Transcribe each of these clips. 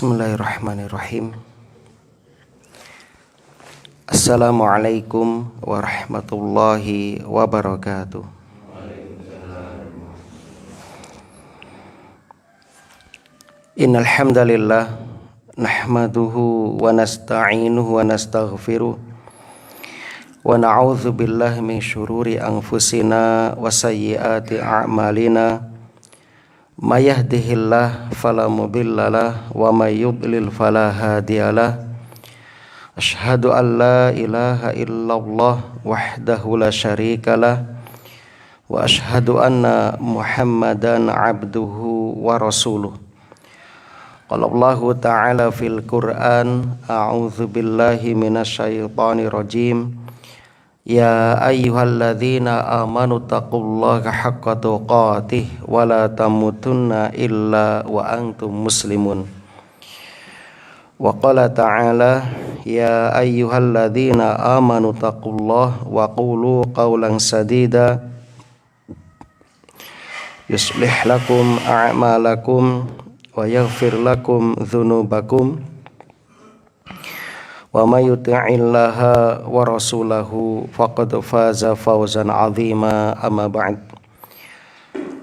Bismillahirrahmanirrahim. Assalamualaikum warahmatullahi wabarakatuh. Innal hamdalillah nahmaduhu wa nasta'inuhu wa nastaghfiruh wa na'udzu billahi min syururi anfusina wa sayyiati a'malina. May yahdihillahu fala mudhillalah wa may yudlil fala hadiyalah. Asyhadu an la ilaha illallah wahdahu la syarikalah wa asyhadu anna Muhammadan abduhu wa rasuluh. Qala Allahu ta'ala fil Qur'an, a'udzu billahi minasyaitonir rajim. Ya ayyuhalladzina amanu taqullaha haqqa tuqatih wa la tamutunna illa wa antum muslimun. Wa qala ta'ala ya ayyuhalladzina amanu taqullaha wa qulu qawlan sadida yuslih lakum a'malakum wa yaghfir lakum dzunubakum wa may yuti'illaha wa rasulahu faqad faza fawzan 'azima. Amma ba'd.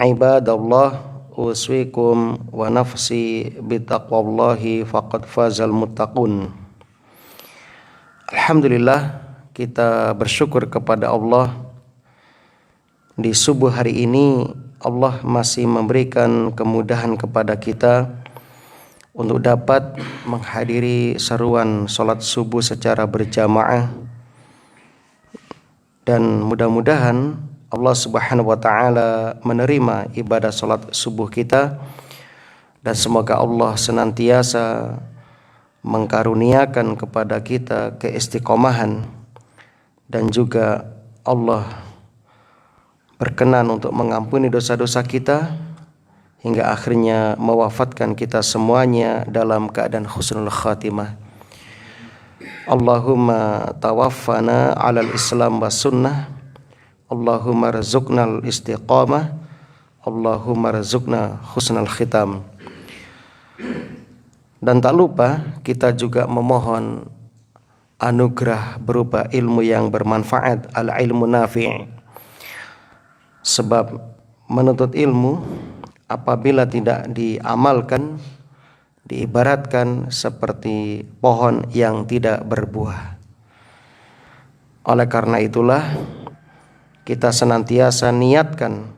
Ibadallah, uswikum wa nafsi bitaqwallahi faqad fazal muttaqun. Alhamdulillah, kita bersyukur kepada Allah. Di subuh hari ini Allah masih memberikan kemudahan kepada kita untuk dapat menghadiri seruan sholat subuh secara berjamaah, dan mudah-mudahan Allah Subhanahu wa ta'ala menerima ibadah sholat subuh kita, dan semoga Allah senantiasa mengkaruniakan kepada kita keistiqomahan, dan juga Allah berkenan untuk mengampuni dosa-dosa kita hingga akhirnya mewafatkan kita semuanya dalam keadaan husnul khatimah. Allahumma tawaffana 'alal Islam was sunnah. Allahumma rzuqnal istiqamah. Allahumma rzuqna husnal khitam. Dan tak lupa kita juga memohon anugerah berupa ilmu yang bermanfaat, al-ilmu nafi'. Sebab menuntut ilmu apabila tidak diamalkan diibaratkan seperti pohon yang tidak berbuah. Oleh karena itulah kita senantiasa niatkan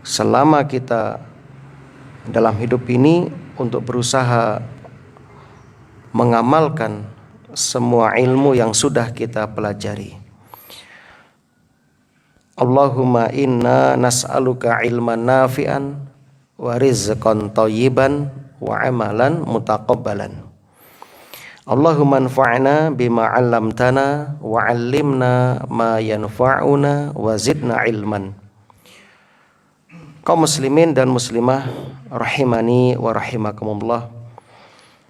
selama kita dalam hidup ini untuk berusaha mengamalkan semua ilmu yang sudah kita pelajari. Allahumma inna nas'aluka ilman nafi'an wa rizqan thayyiban wa amalan mutaqabbalan. Allahumma anfa'na bima 'allamtana wa 'allimna ma yanfa'una wa zidna ilman. Kaum muslimin dan muslimah rahimani wa rahimakumullah.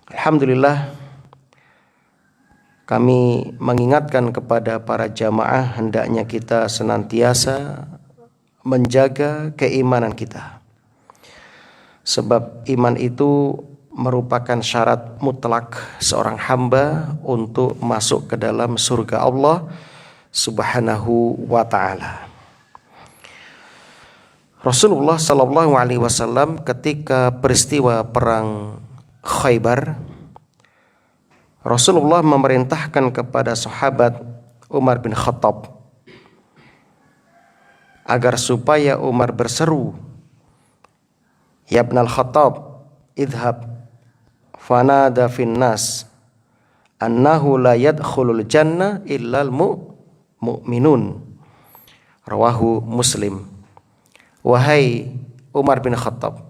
Alhamdulillah, kami mengingatkan kepada para jamaah hendaknya kita senantiasa menjaga keimanan kita. Sebab iman itu merupakan syarat mutlak seorang hamba untuk masuk ke dalam surga Allah Subhanahu wa ta'ala. Rasulullah sallallahu alaihi wasallam ketika peristiwa perang Khaybar, Rasulullah memerintahkan kepada sahabat Umar bin Khattab agar supaya Umar berseru, "Ya ibnal Khattab, idhab fanada fin nas annahu la yadkhulul jannah illal mu'minun." Rawahu Muslim. Wahai Umar bin Khattab,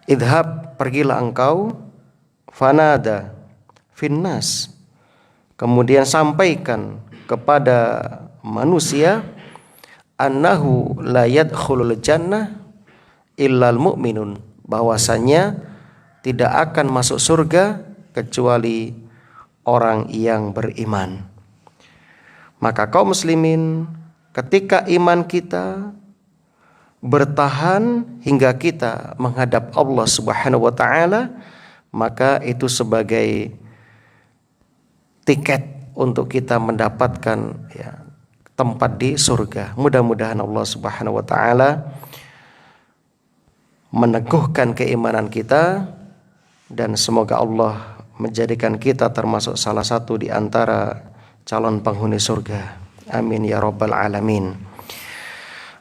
idhab, pergilah engkau, fanada finnas, kemudian sampaikan kepada manusia, annahu la yadkhulul jannah illal mu'minun, bahwasanya tidak akan masuk surga kecuali orang yang beriman. Maka kaum muslimin, ketika iman kita bertahan hingga kita menghadap Allah Subhanahu wa taala, maka itu sebagai tiket untuk kita mendapatkan tempat di surga. Mudah-mudahan Allah Subhanahu wa taala meneguhkan keimanan kita, dan semoga Allah menjadikan kita termasuk salah satu di antara calon penghuni surga. Amin ya rabbal alamin.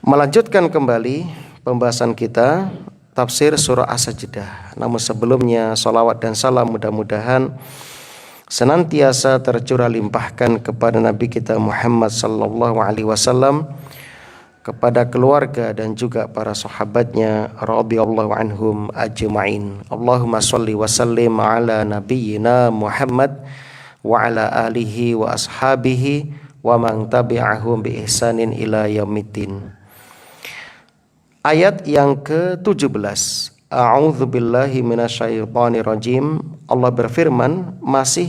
Melanjutkan kembali pembahasan kita tafsir surah As-Sajdah. Namun sebelumnya salawat dan salam mudah-mudahan senantiasa tercurah limpahkan kepada Nabi kita Muhammad sallallahu alaihi wasallam, kepada keluarga dan juga para sahabatnya radhiyallahu anhum ajma'in. Allahumma shalli wa sallim ala nabiyyina Muhammad wa ala alihi wa ashabihi wa man tabi'ahum bi ihsanin ila yaumiddin. Ayat yang ke-17. A'udzu billahi minasyaitonir rajim. Allah berfirman, masih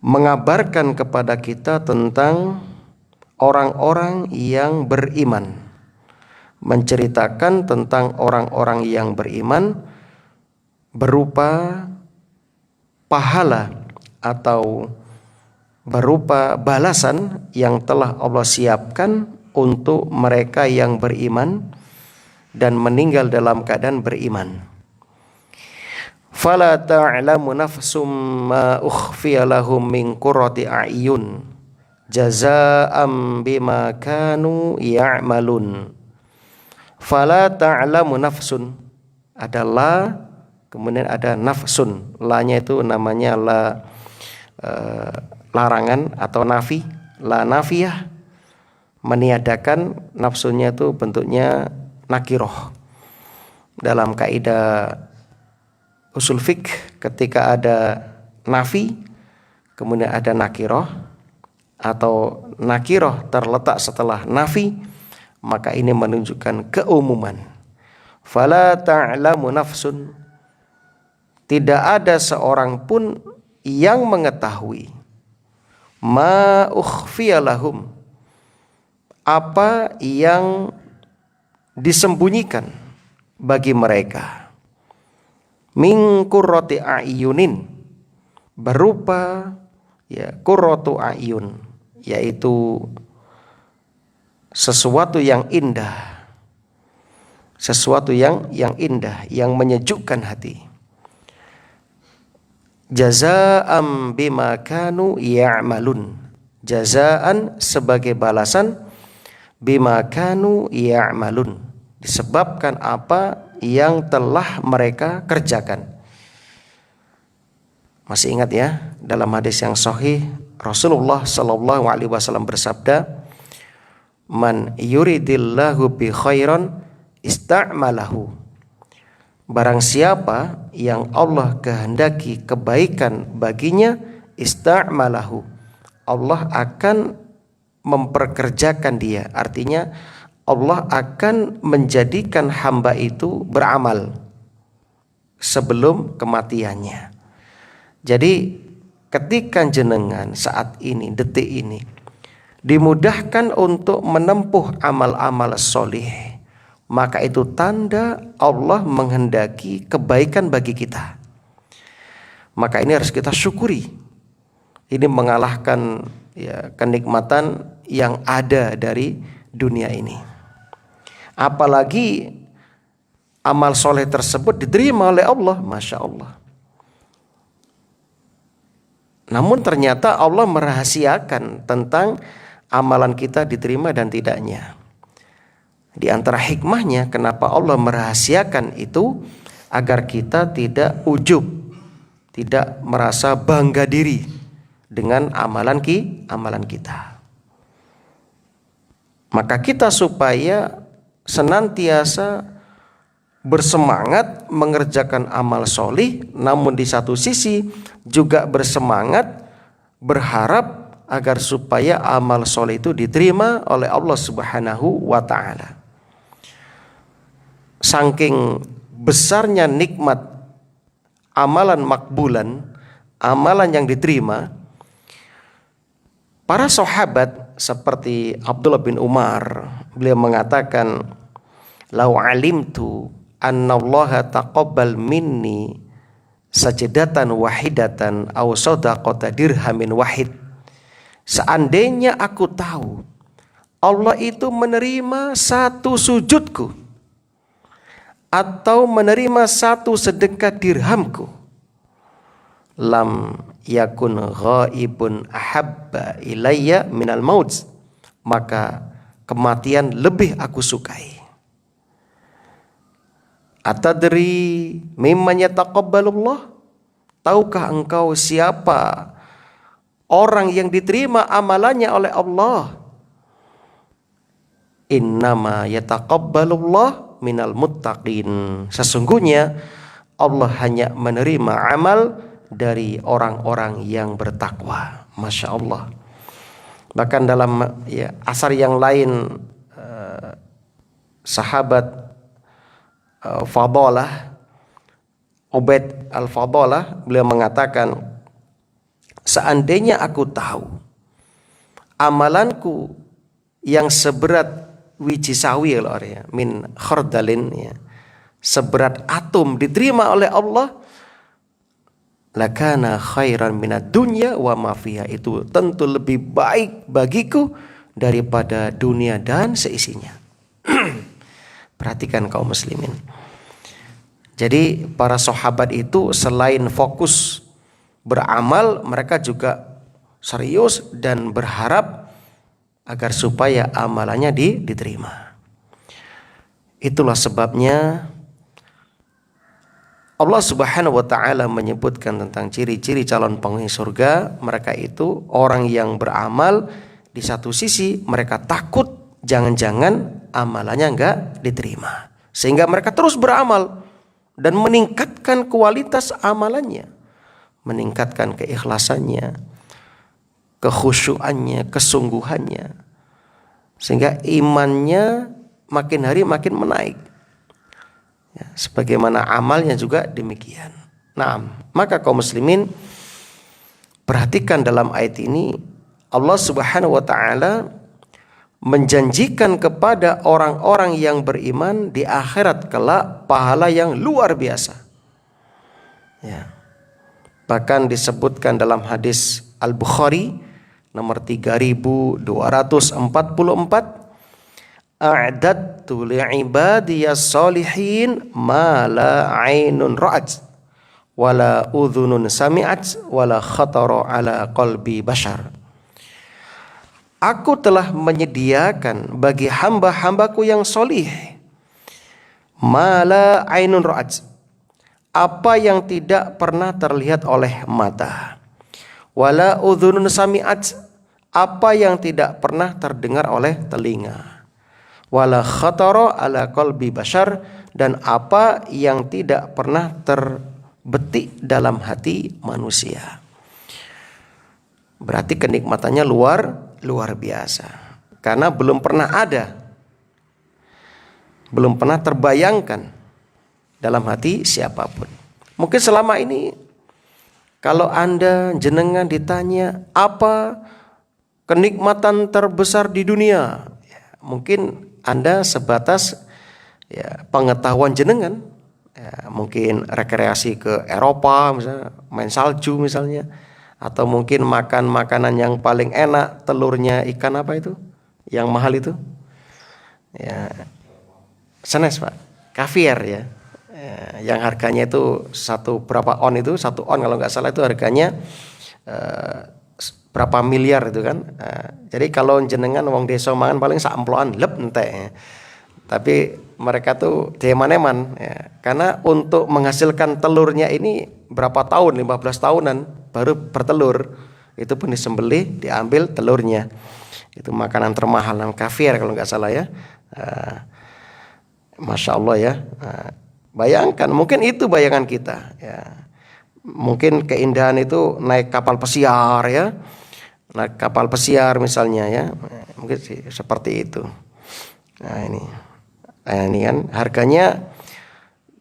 mengabarkan kepada kita tentang orang-orang yang beriman, menceritakan tentang orang-orang yang beriman berupa pahala atau berupa balasan yang telah Allah siapkan untuk mereka yang beriman dan meninggal dalam keadaan beriman. Fala ta'lamu nafsum ma ukhfiya lahum min qurrati a'yun jazaa'an bima kanu ya'malun. Fala ta'lamu nafsun, ada la, kemudian ada nafsun. La-nya itu namanya la larangan atau nafi, la nafiyah, meniadakan. Nafsunya itu bentuknya nakiroh. Dalam kaidah usul fiqh, ketika ada nafi kemudian ada nakiroh, atau nakiroh terletak setelah nafi, maka ini menunjukkan keumuman. Fala ta'lamu nafsun, tidak ada seorang pun yang mengetahui ma ukhfiya lahum, apa yang disembunyikan bagi mereka, min qurrati a'yunin, berupa qurratu a'yun, yaitu sesuatu yang indah, sesuatu yang indah, yang menyejukkan hati. Jazaa'an bima kanu ya'malun, jazaan sebagai balasan, bima kanu ya'malun, disebabkan apa yang telah mereka kerjakan. Masih ingat ya, dalam hadis yang sahih Rasulullah sallallahu alaihi wasallam bersabda, man yuridillahu bi khairan ista'malahu, barang siapa yang Allah kehendaki kebaikan baginya, ista'malahu, Allah akan memperkerjakan dia. Artinya Allah akan menjadikan hamba itu beramal sebelum kematiannya. Jadi ketika jenengan saat ini, detik ini, dimudahkan untuk menempuh amal-amal soleh, maka itu tanda Allah menghendaki kebaikan bagi kita. Maka ini harus kita syukuri. Ini mengalahkan kenikmatan yang ada dari dunia ini. Apalagi amal soleh tersebut diterima oleh Allah, Masya Allah. Namun ternyata Allah merahasiakan tentang amalan kita diterima dan tidaknya. Di antara hikmahnya kenapa Allah merahasiakan itu, agar kita tidak ujub, tidak merasa bangga diri dengan amalan kita. Maka kita supaya senantiasa bersemangat mengerjakan amal solih, namun di satu sisi juga bersemangat berharap agar supaya amal soleh itu diterima oleh Allah Subhanahu wa ta'ala. Saking besarnya nikmat amalan makbulan, amalan yang diterima, para sahabat seperti Abdullah bin Umar, beliau mengatakan, "Lau alimtu annallaha taqabbal minni sajdatan wahidatan aw sadaqata dirhamin wahid." Seandainya aku tahu Allah itu menerima satu sujudku atau menerima satu sedekah dirhamku, lam yakun ghaibun ahabba ilayya minal maut, maka kematian lebih aku sukai. Atadri mimman yataqabbalullah, tahukah engkau siapa orang yang diterima amalannya oleh Allah? Innama yataqabbalullah minal muttaqin, sesungguhnya Allah hanya menerima amal dari orang-orang yang bertakwa. Masya Allah. Bahkan dalam asar yang lain, sahabat Fadalah, Ubaid al-Fadalah, beliau mengatakan, seandainya aku tahu amalanku yang seberat wiji sawi min khardalin, seberat atom diterima oleh Allah, lakana khairan minad dunya wa ma fiha, itu tentu lebih baik bagiku daripada dunia dan seisinya. Perhatikan kaum muslimin. Jadi para sahabat itu selain fokus beramal, mereka juga serius dan berharap agar supaya amalannya diterima. Itulah sebabnya Allah Subhanahu wa taala menyebutkan tentang ciri-ciri calon penghuni surga. Mereka itu orang yang beramal, di satu sisi mereka takut jangan-jangan amalannya enggak diterima, sehingga mereka terus beramal dan meningkatkan kualitas amalannya, meningkatkan keikhlasannya, kekhusyuannya, kesungguhannya, sehingga imannya makin hari makin menaik. Ya, sebagaimana amalnya juga demikian. Nah, maka kaum muslimin, perhatikan dalam ayat ini Allah Subhanahu wa taala menjanjikan kepada orang-orang yang beriman di akhirat kelak pahala yang luar biasa. Ya. Bahkan disebutkan dalam hadis Al-Bukhari nomor 3244, a'dadtu li'ibadiyas solihin ma la 'ainun ra'at wala udhunun sami'at wala khatara ala qalbi bashar. Aku telah menyediakan bagi hamba-hambaku yang solih ma la 'ainun ra'at, apa yang tidak pernah terlihat oleh mata, wala udhunun sami'at, apa yang tidak pernah terdengar oleh telinga, wala khatara ala qalbi bashar, dan apa yang tidak pernah terbetik dalam hati manusia. Berarti kenikmatannya luar biasa, karena belum pernah ada, belum pernah terbayangkan dalam hati siapapun. Mungkin selama ini kalau Anda jenengan ditanya apa kenikmatan terbesar di dunia, ya, mungkin Anda sebatas pengetahuan jenengan, ya, mungkin rekreasi ke Eropa misalnya, main salju misalnya, atau mungkin makan makanan yang paling enak, telurnya ikan apa itu yang mahal itu, ya, senes Pak, kaviar ya, yang harganya itu berapa on itu, 1 on kalau nggak salah itu harganya berapa miliar itu kan. Jadi kalau jenengan wong desa mangan paling sak emplokan lep entek ya. Tapi mereka tuh deman-eman ya, karena untuk menghasilkan telurnya ini berapa tahun, 15 tahunan baru bertelur. Itu pun disembelih, diambil telurnya. Itu makanan termahal, namanya kaviar kalau nggak salah ya. Masya Allah ya. Bayangkan, mungkin itu bayangan kita ya. Mungkin keindahan itu naik kapal pesiar ya. Naik kapal pesiar misalnya ya. Mungkin sih seperti itu. Nah ini kan harganya,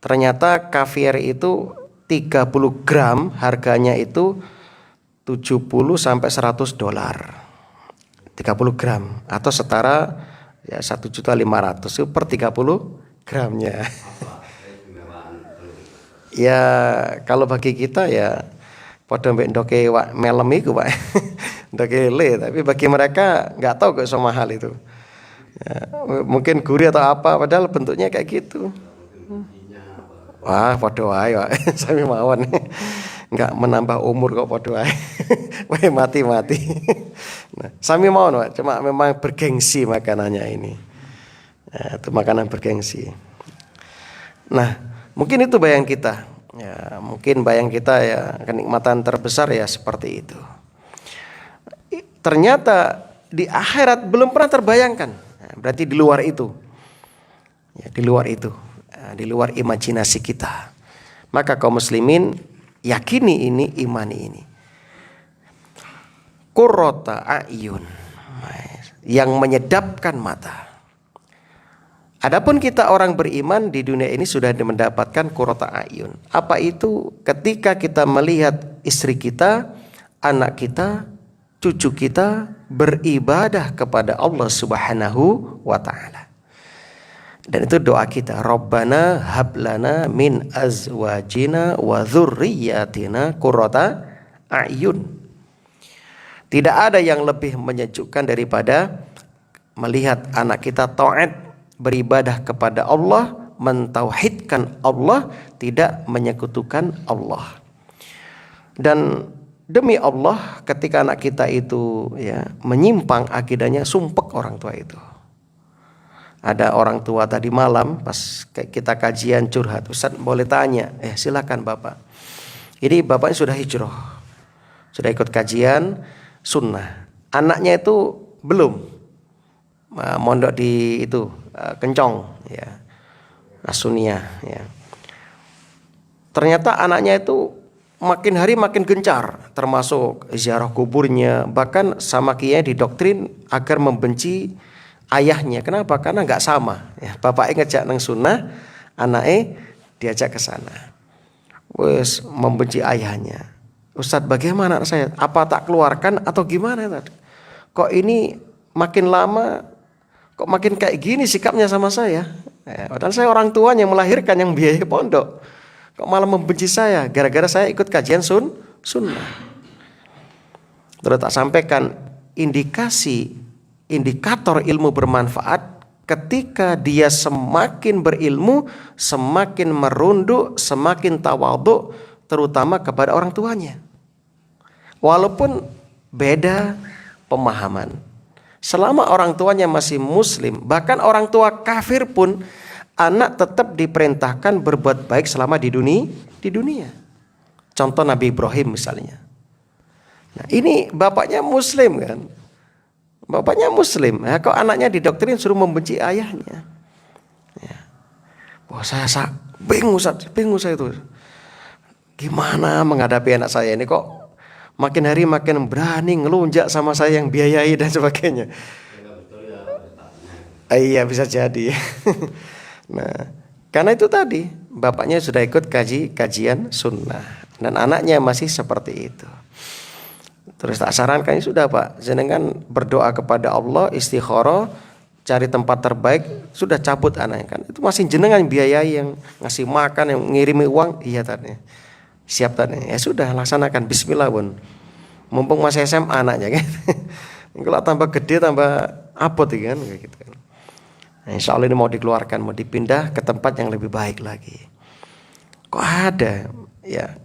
ternyata kaviar itu 30 gram harganya itu 70 sampai $100. 30 gram atau setara ya 1.500.000 itu per 30 gramnya. Ya kalau bagi kita ya padha mbek ndoke melem iku Pak. Ndoke le, tapi bagi mereka nggak tahu kok so mahal itu. Ya, mungkin gurih atau apa padahal bentuknya kayak gitu. Wah, padha wae, Pak. Sami mawon. Enggak menambah umur kok padha wae. Wae mati-mati. Nah, sami mawon, Pak. Cuma memang bergengsi makanannya ini. Nah, itu makanan bergengsi. Nah, mungkin itu bayang kita. Ya, mungkin bayang kita ya kenikmatan terbesar ya seperti itu. Ternyata di akhirat belum pernah terbayangkan. Nah, berarti di luar itu. Ya, di luar itu. Di luar imajinasi kita. Maka kaum muslimin yakini ini, imani ini. Qurrata a'yun, yang menyedapkan mata. Adapun kita orang beriman di dunia ini sudah mendapatkan qurrata a'yun. Apa itu? Ketika kita melihat istri kita, anak kita, cucu kita beribadah kepada Allah Subhanahu wa taala. Dan itu doa kita, Rabbana hablana min azwajina wa dzurriyyatina qurrata a'yun. Tidak ada yang lebih menyejukkan daripada melihat anak kita taat beribadah kepada Allah, mentauhidkan Allah, tidak menyekutukan Allah. Dan demi Allah, ketika anak kita itu ya menyimpang akidahnya, sumpek orang tua itu. Ada orang tua tadi malam pas kita kajian curhat, Ustaz boleh tanya? Silakan Bapak. Ini bapaknya sudah hijrah, sudah ikut kajian sunnah. Anaknya itu belum mondok di itu Kencong ya, Asuniyah ya. Ternyata anaknya itu makin hari makin gencar, termasuk ziarah kuburnya, bahkan sama kiai didoktrin agar membenci ayahnya. Kenapa? Karena nggak sama. Ya, bapaknya ngejak nang sunnah, anaknya diajak ke sana. Wes membenci ayahnya. Ustadz, bagaimana anak saya? Apa tak keluarkan atau gimana? Kok ini makin lama, kok makin kayak gini sikapnya sama saya? Padahal saya orang tuanya yang melahirkan, yang biaya pondok. Kok malah membenci saya? Gara-gara saya ikut kajian sunnah. Terus tak sampaikan indikator ilmu bermanfaat ketika dia semakin berilmu, semakin merunduk, semakin tawadhu, terutama kepada orang tuanya. Walaupun beda pemahaman. Selama orang tuanya masih muslim, bahkan orang tua kafir pun, anak tetap diperintahkan berbuat baik selama di dunia. Contoh Nabi Ibrahim misalnya. Nah, ini bapaknya muslim kan. Bapaknya muslim, kok anaknya didoktrin suruh membenci ayahnya. Ya. Wah, saya bingung saya itu. Gimana menghadapi anak saya ini, kok makin hari makin berani ngelunjak sama saya yang biayai dan sebagainya. Iya bisa jadi. Nah, karena itu tadi bapaknya sudah ikut kajian sunnah dan anaknya masih seperti itu. Terus tak sarankan, sudah Pak, jenengan berdoa kepada Allah, istikharah, cari tempat terbaik, sudah cabut anaknya kan. Itu masih jenengan biayai, yang ngasih makan, yang ngirimi uang, iya tadi. Siap tadi. Ya sudah, laksanakan bismillah pun. Mumpung masih SMA anaknya kan. Kalau tambah gede tambah abot kan kayak gitu kan. Nah, insya Allah ini mau dikeluarkan, mau dipindah ke tempat yang lebih baik lagi. Kok ada ya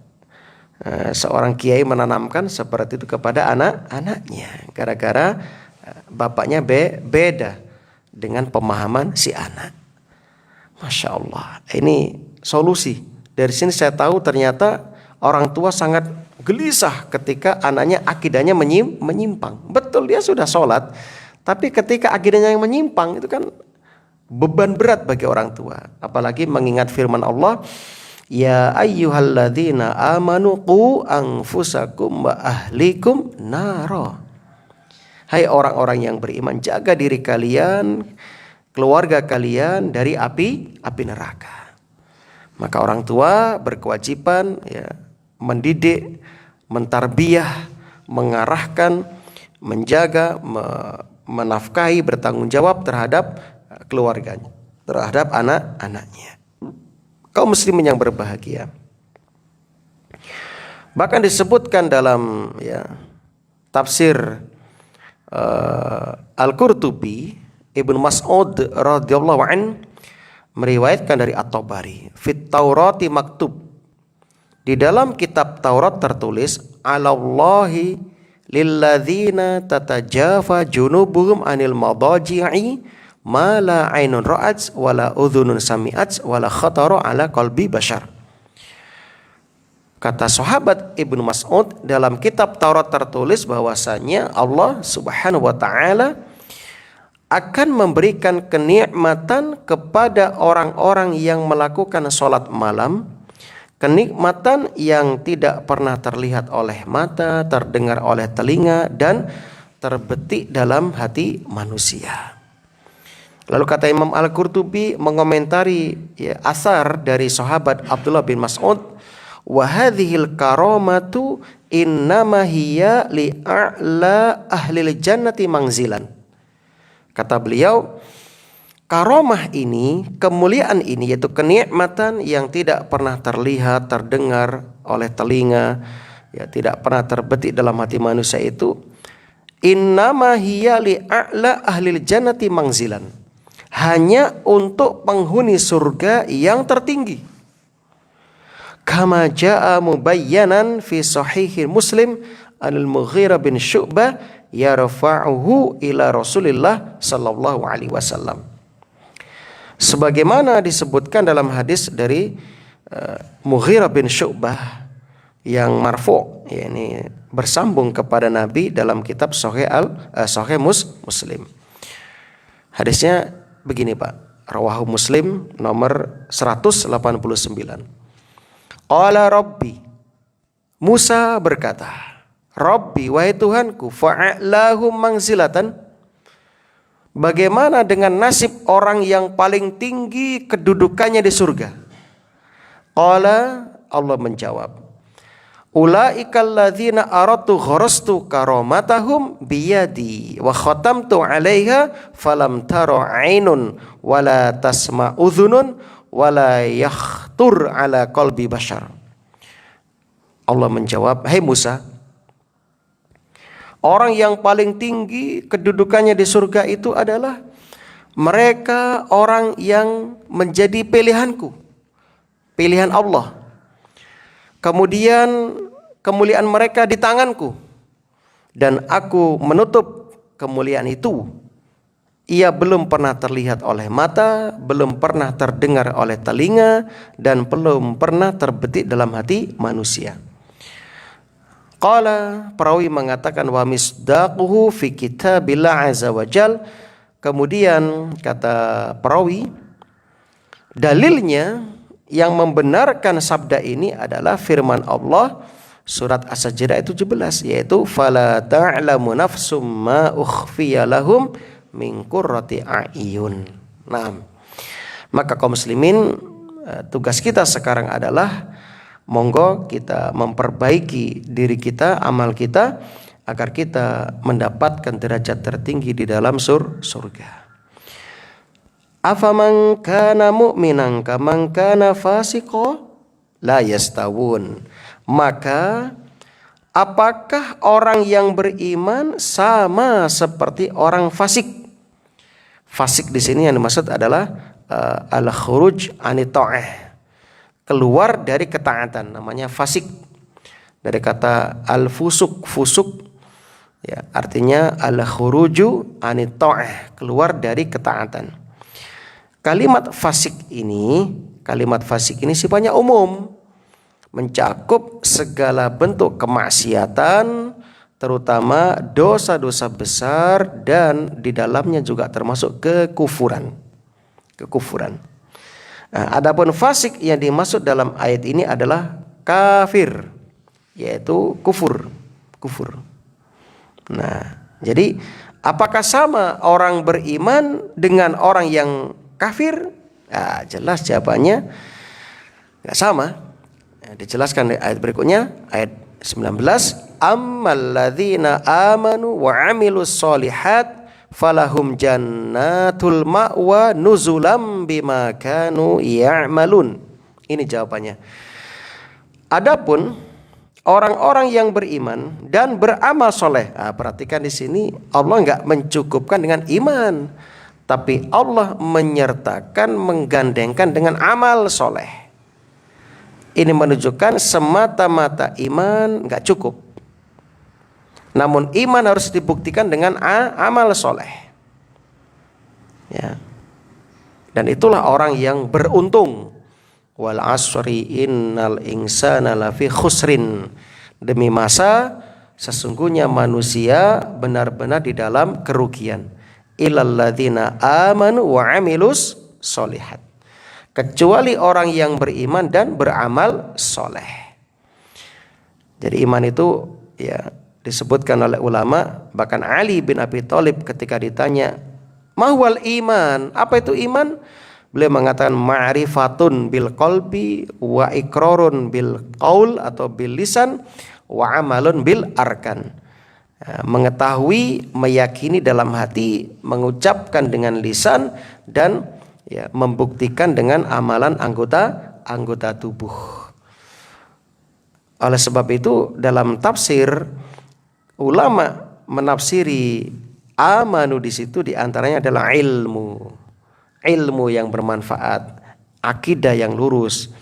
seorang kiai menanamkan seperti itu kepada anak-anaknya, gara-gara bapaknya beda dengan pemahaman si anak. Masya Allah, ini solusi. Dari sini saya tahu ternyata orang tua sangat gelisah ketika anaknya akidahnya menyimpang. Betul, dia sudah sholat, tapi ketika akidahnya yang menyimpang itu kan beban berat bagi orang tua. Apalagi mengingat firman Allah, ya ayyuhalladzina amanu qu anfusakum wa ahlikum naro. Hai orang-orang yang beriman, jaga diri kalian, keluarga kalian dari api neraka. Maka orang tua berkewajiban ya mendidik, mentarbiyah, mengarahkan menjaga, menafkahi, bertanggung jawab terhadap keluarganya, terhadap anak-anaknya. Kaum muslimin yang berbahagia. Bahkan disebutkan dalam tafsir Al-Qurtubi, Ibnu Mas'ud radhiyallahu an meriwayatkan dari At-Tabari, fit Taurati maktub, di dalam kitab Taurat tertulis, alallahi lilladzina tatajafa junubuhum anil madaji'i ma la ainun ra'at wala udhunun sami'at wala khatara ala qalbi bashar. Kata sahabat Ibnu Mas'ud, dalam kitab Taurat tertulis bahwasanya Allah Subhanahu wa taala akan memberikan kenikmatan kepada orang-orang yang melakukan sholat malam, kenikmatan yang tidak pernah terlihat oleh mata, terdengar oleh telinga, dan terbetik dalam hati manusia. Lalu kata Imam Al-Qurtubi mengomentari asar dari sahabat Abdullah bin Mas'ud, wa hadhil karamatu innama hiya li a'la ahlil jannati manzilan. Kata beliau, karomah ini, kemuliaan ini, yaitu kenikmatan yang tidak pernah terlihat, terdengar oleh telinga, tidak pernah terbetik dalam hati manusia itu, innama hiya li a'la ahlil jannati manzilan, hanya untuk penghuni surga yang tertinggi. Kama jaa mubayyanan fi sahihi Muslim al-Mughirah bin Syu'bah yarfa'uhu ila Rasulillah sallallahu alaihi wasallam. Sebagaimana disebutkan dalam hadis dari Mughirah bin Syu'bah yang marfu', yakni bersambung kepada Nabi dalam kitab Sahih Muslim. Hadisnya begini, Pak. Rawahu Muslim nomor 189. Qala Rabbi, Musa berkata, Rabbi, wahai Tuhanku, fa'a'lahum manzilatan, bagaimana dengan nasib orang yang paling tinggi kedudukannya di surga? Qala, Allah menjawab, ulaikal ladzina aratu gharastu karamatahum biyadi wa khatamtu 'alaiha falam tara 'ainun wala tasma' udhunun wala yakhtur 'ala qalbi bashar. Allah menjawab, hai Musa, orang yang paling tinggi kedudukannya di surga itu adalah mereka orang yang menjadi pilihanku, pilihan Allah. Kemudian kemuliaan mereka di tanganku, dan aku menutup kemuliaan itu. Ia belum pernah terlihat oleh mata, belum pernah terdengar oleh telinga, dan belum pernah terbetik dalam hati manusia. Qala, perawi mengatakan, wa misdaquhu fi kitabillah azza wa jal. Kemudian kata perawi, dalilnya yang membenarkan sabda ini adalah firman Allah surat As-Sajdah 17, yaitu fala ta'lamu nafsum ma ukhfiya lahum min qurrati a'yun. Nah, maka kaum muslimin, tugas kita sekarang adalah monggo kita memperbaiki diri kita, amal kita, agar kita mendapatkan derajat tertinggi di dalam surga. Afaman kana mu'minan kaman kana fasiqo la yastawun. Maka apakah orang yang beriman sama seperti orang fasik? Fasik di sini yang dimaksud adalah al-khuruj anit ta'ah, keluar dari ketaatan, namanya fasik. Dari kata al-fusuk, fusuk ya, artinya al-khuruju anit ta'ah, keluar dari ketaatan. Kalimat fasik ini sifatnya umum, mencakup segala bentuk kemaksiatan, terutama dosa-dosa besar, dan di dalamnya juga termasuk kekufuran. Nah, adapun fasik yang dimaksud dalam ayat ini adalah kafir, yaitu kufur. Nah, jadi apakah sama orang beriman dengan orang yang kafir? Nah, jelas jawabannya nggak sama. Dijelaskan di ayat berikutnya, ayat 19, Ammalladzina amanu wa amilus solihat falahum jannatul ma'wa nuzulam bima kanu ya'malun. Ini jawabannya. Adapun orang-orang yang beriman dan beramal soleh. Nah, perhatikan di sini Allah nggak mencukupkan dengan iman, tapi Allah menyertakan, menggandengkan dengan amal soleh. Ini menunjukkan semata-mata iman nggak cukup. Namun iman harus dibuktikan dengan amal soleh. Ya. Dan itulah orang yang beruntung. Wal asri innal insana lafi khusrin. Demi masa sesungguhnya manusia benar-benar di dalam kerugian. Illal ladzina amanu wa amilus solihat. Kecuali orang yang beriman dan beramal soleh. Jadi iman itu ya disebutkan oleh ulama, bahkan Ali bin Abi Thalib ketika ditanya, "Mahwal iman?" Apa itu iman? Beliau mengatakan ma'rifatun bil qalbi wa iqrarun bil qaul atau bil lisan wa amalun bil arkan. Mengetahui, meyakini dalam hati, mengucapkan dengan lisan dan ya membuktikan dengan amalan anggota tubuh. Oleh sebab itu dalam tafsir ulama menafsiri amanu di situ diantaranya adalah ilmu yang bermanfaat, akidah yang lurus,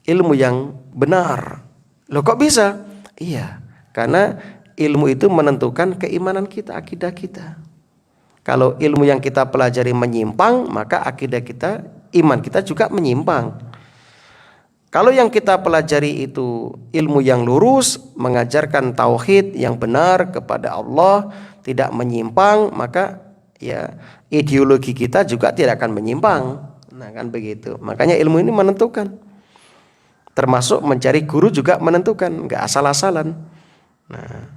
ilmu yang benar. Loh kok bisa? Iya, karena ilmu itu menentukan keimanan kita, akidah kita. Kalau ilmu yang kita pelajari menyimpang, maka akidah kita, iman kita juga menyimpang. Kalau yang kita pelajari itu ilmu yang lurus, mengajarkan tauhid yang benar kepada Allah, tidak menyimpang, maka ya ideologi kita juga tidak akan menyimpang. Nah kan begitu. Makanya ilmu ini menentukan. Termasuk mencari guru juga menentukan, nggak asal-asalan. Nah,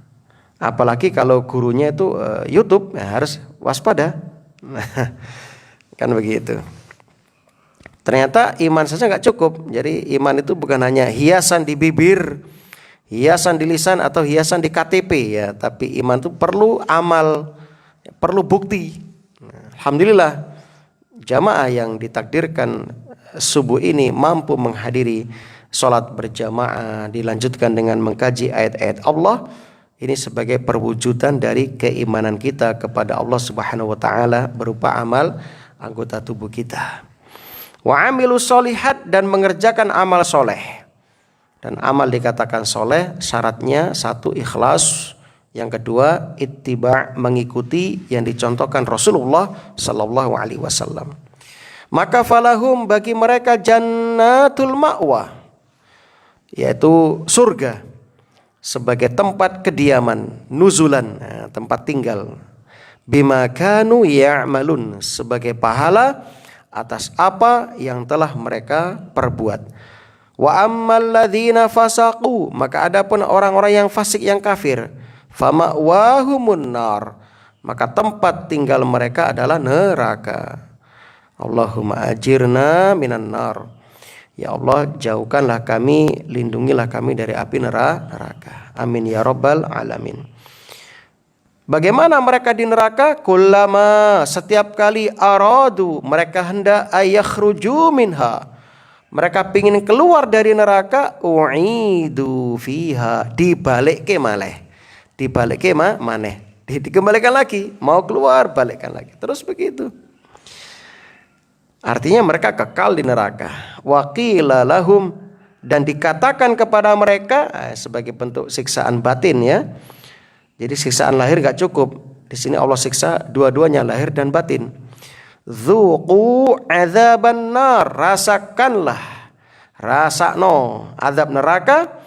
apalagi kalau gurunya itu YouTube, ya harus waspada. Nah, kan begitu. Ternyata iman saja nggak cukup. Jadi iman itu bukan hanya hiasan di bibir, hiasan di lisan atau hiasan di KTP ya, tapi iman itu perlu amal, perlu bukti. Alhamdulillah jamaah yang ditakdirkan subuh ini mampu menghadiri sholat berjamaah, dilanjutkan dengan mengkaji ayat-ayat Allah. Ini sebagai perwujudan dari keimanan kita kepada Allah Subhanahu wa taala berupa amal anggota tubuh kita. Wa amilus solihat, dan mengerjakan amal soleh. Dan amal dikatakan soleh syaratnya satu ikhlas, yang kedua ittiba, mengikuti yang dicontohkan Rasulullah sallallahu alaihi wasallam. Maka falahum, bagi mereka jannatul ma'wa, yaitu surga sebagai tempat kediaman, nuzulan, tempat tinggal, bima kanu ya'malun, sebagai pahala atas apa yang telah mereka perbuat. Wa ammal ladzina fasaqu, maka adapun orang-orang yang fasik, yang kafir, fama'wahumun nar, maka tempat tinggal mereka adalah neraka. Allahumma ajirna minan nar. Ya Allah, jauhkanlah kami, lindungilah kami dari api neraka. Amin ya rabbal alamin. Bagaimana mereka di neraka? Kullama, setiap kali aradu, mereka hendak ayakhruju minha, mereka pingin keluar dari neraka, u'idu fiha, dibalikke maleh, dibalikke maneh, dikembalikan lagi, mau keluar balikkan lagi, terus begitu. Artinya mereka kekal di neraka. Wa qila lahum, dan dikatakan kepada mereka sebagai bentuk siksaan batin ya. Jadi siksaan lahir gak cukup. Di sini Allah siksa dua-duanya, lahir dan batin. Dzuqu adzaban nar, rasakanlah, rasakno azab neraka,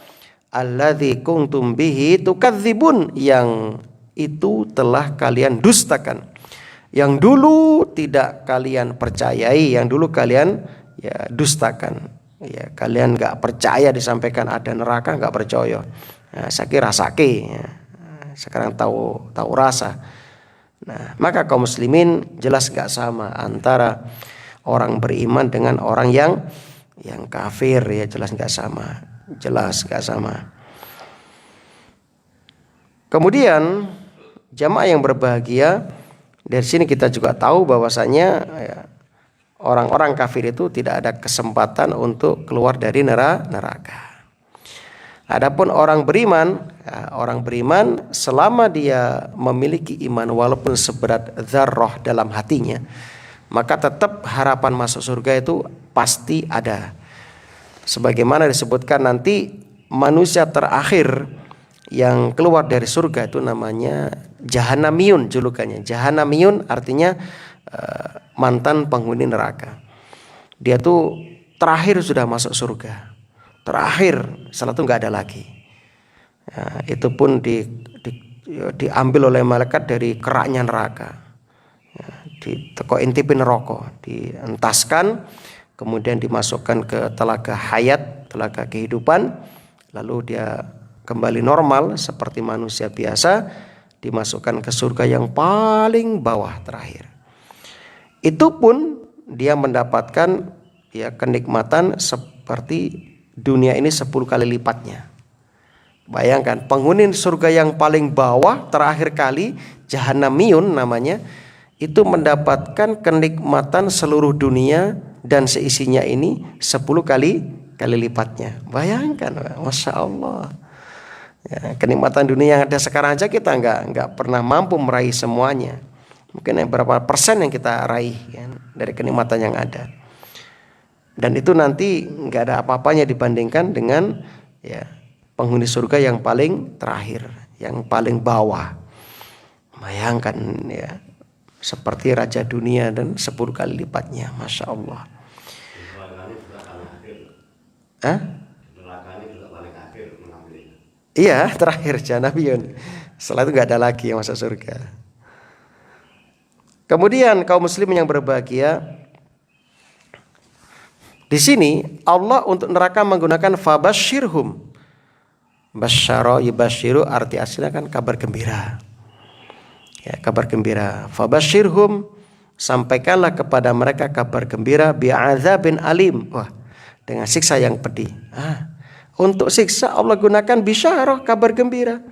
alladzi kuntum bihi tukadzibun, yang itu telah kalian dustakan, yang dulu tidak kalian percayai, yang dulu kalian ya dustakan. Ya, kalian gak percaya disampaikan ada neraka, gak percaya. Nah, saki rasake ya. Sekarang tahu rasa. Nah, maka kaum muslimin jelas gak sama antara orang beriman dengan orang yang kafir ya, jelas gak sama. Kemudian jamaah yang berbahagia, dari sini kita juga tahu bahwasanya ya, orang-orang kafir itu tidak ada kesempatan untuk keluar dari neraka. Adapun orang beriman, ya, orang beriman selama dia memiliki iman walaupun seberat dzarrah dalam hatinya, maka tetap harapan masuk surga itu pasti ada. Sebagaimana disebutkan nanti manusia terakhir yang keluar dari surga itu namanya Jahannamiyun julukannya. Jahannamiyun artinya mantan penghuni neraka. Dia tuh terakhir sudah masuk surga. Terakhir, setelah itu nggak ada lagi. Ya, itu pun diambil oleh malaikat dari keraknya neraka. Ya, intipin rokok, dientaskan, kemudian dimasukkan ke telaga hayat, telaga kehidupan, lalu dia kembali normal seperti manusia biasa, dimasukkan ke surga yang paling bawah terakhir. Itu pun dia mendapatkan ya kenikmatan seperti dunia ini 10 kali lipatnya. Bayangkan penghuni surga yang paling bawah terakhir kali, Jahannamiyun namanya, itu mendapatkan kenikmatan seluruh dunia dan seisinya ini 10 kali lipatnya. Bayangkan, Masya Allah. Ya, kenikmatan dunia yang ada sekarang aja kita nggak pernah mampu meraih semuanya. Mungkin berapa persen yang kita raih kan, dari kenikmatan yang ada. Dan itu nanti nggak ada apa-apanya dibandingkan dengan ya penghuni surga yang paling terakhir, yang paling bawah. Bayangkan ya, seperti raja dunia dan 10 kali lipatnya, Masya Allah. Hah? Iya, terakhir Jahannamiyun. Setelah itu nggak ada lagi yang masuk surga. Kemudian kaum muslimin yang berbahagia, di sini Allah untuk neraka menggunakan fabashirhum. Basyara yubashiru arti aslinya kan kabar gembira. Ya, kabar gembira. Fabashirhum, sampaikanlah kepada mereka kabar gembira bi'adzabin alim. Wah, dengan siksa yang pedih. Untuk siksa Allah gunakan bisyarah, kabar gembira.